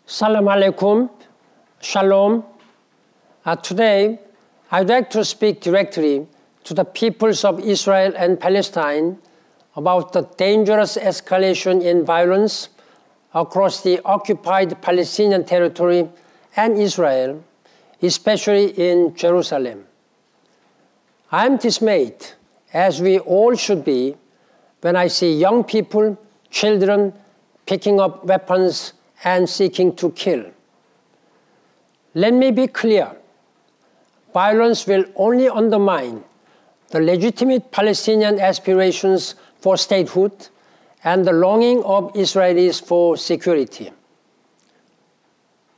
Salam alaikum, shalom. Today, I'd like to speak directly to the peoples of Israel and Palestine about the dangerous escalation in violence across the occupied Palestinian territory and Israel, especially in Jerusalem. I am dismayed, as we all should be, when I see young people, children, picking up weapons and seeking to kill. Let me be clear. Violence will only undermine the legitimate Palestinian aspirations for statehood and the longing of Israelis for security.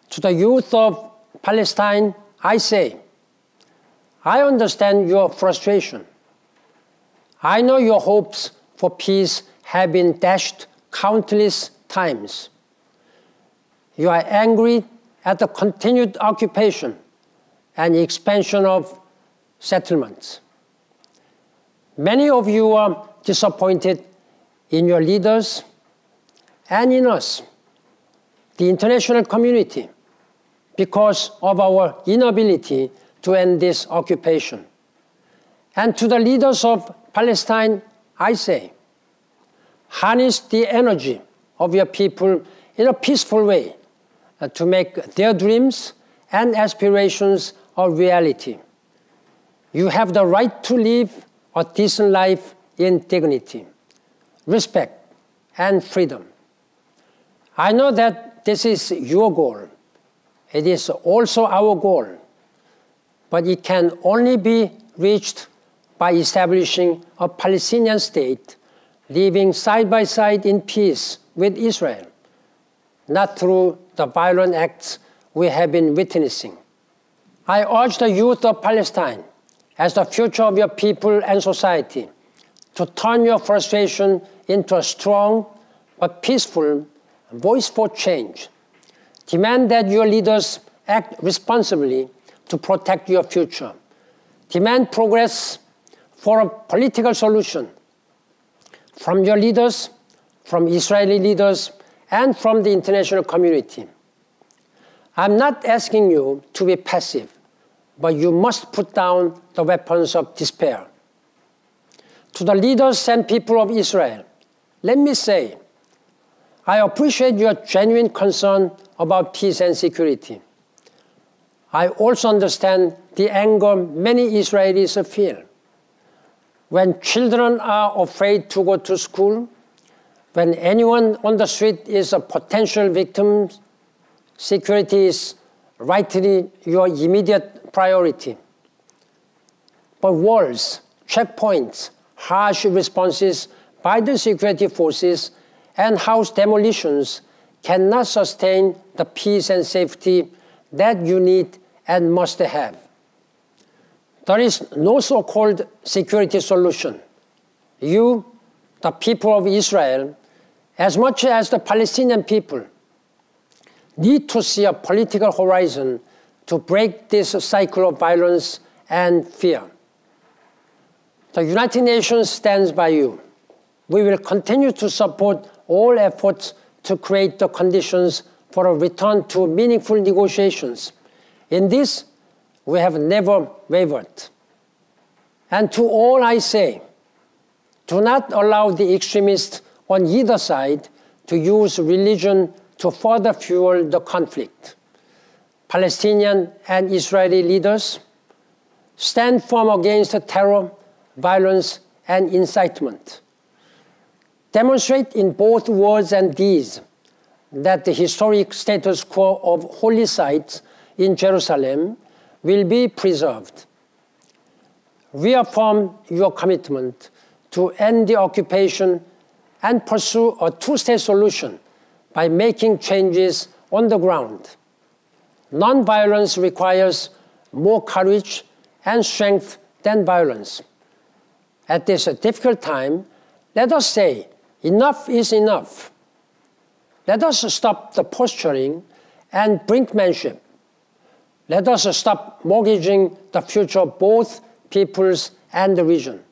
To the youth of Palestine, I say, I understand your frustration. I know your hopes for peace have been dashed countless times. You are angry at the continued occupation and expansion of settlements. Many of you are disappointed in your leaders and in us, the international community, because of our inability to end this occupation. And to the leaders of Palestine, I say, harness the energy of your people in a peaceful way to make their dreams and aspirations a reality. You have the right to live a decent life in dignity, respect, and freedom. I know that this is your goal. It is also our goal, but it can only be reached by establishing a Palestinian state living side by side in peace with Israel, not through the violent acts we have been witnessing. I urge the youth of Palestine, as the future of your people and society, to turn your frustration into a strong but peaceful voice for change. Demand that your leaders act responsibly to protect your future. Demand progress for a political solution from your leaders, from Israeli leaders, and from the international community. I'm not asking you to be passive, but you must put down the weapons of despair. To the leaders and people of Israel, let me say, I appreciate your genuine concern about peace and security. I also understand the anger many Israelis feel. When children are afraid to go to school, when anyone on the street is a potential victim, security is rightly your immediate priority. But walls, checkpoints, harsh responses by the security forces, and house demolitions cannot sustain the peace and safety that you need and must have. There is no so-called security solution. You, the people of Israel, as much as the Palestinian people, need to see a political horizon to break this cycle of violence and fear. The United Nations stands by you. We will continue to support all efforts to create the conditions for a return to meaningful negotiations. In this, we have never wavered. And to all I say, do not allow the extremists on either side to use religion to further fuel the conflict. Palestinian and Israeli leaders, stand firm against terror, violence, and incitement. Demonstrate in both words and deeds that the historic status quo of holy sites in Jerusalem will be preserved. Reaffirm your commitment to end the occupation and pursue a two-state solution by making changes on the ground. Non-violence requires more courage and strength than violence. At this difficult time, let us say, enough is enough. Let us stop the posturing and brinkmanship. Let us stop mortgaging the future of both peoples and the region.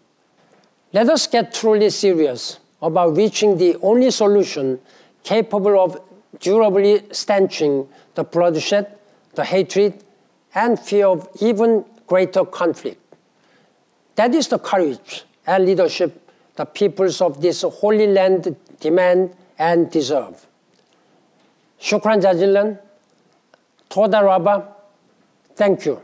Let us get truly serious about reaching the only solution capable of durably stanching the bloodshed, the hatred, and fear of even greater conflict. That is the courage and leadership the peoples of this holy land demand and deserve. Shukran jazilan. Toda Rabba. Thank you.